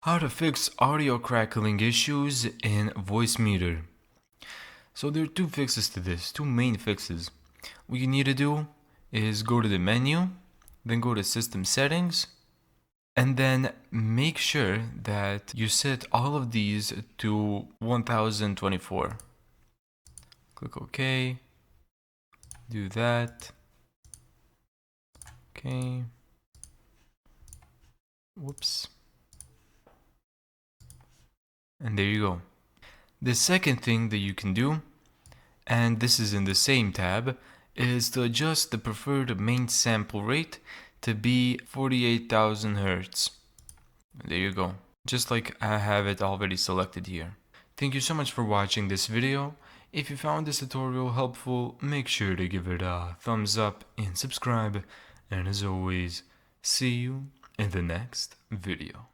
How to fix audio crackling issues in Voicemeeter. So there are two fixes to this, two main fixes. What you need to do is go to the menu, then go to System Settings, and then make sure that you set all of these to 1024. Click OK. Do that. Okay. Whoops. And there you go. The second thing that you can do, and this is in the same tab, is to adjust the preferred main sample rate to be 48,000 Hertz. There you go. Just like I have it already selected here. Thank you so much for watching this video. If you found this tutorial helpful, make sure to give it a thumbs up and subscribe. And as always, see you in the next video.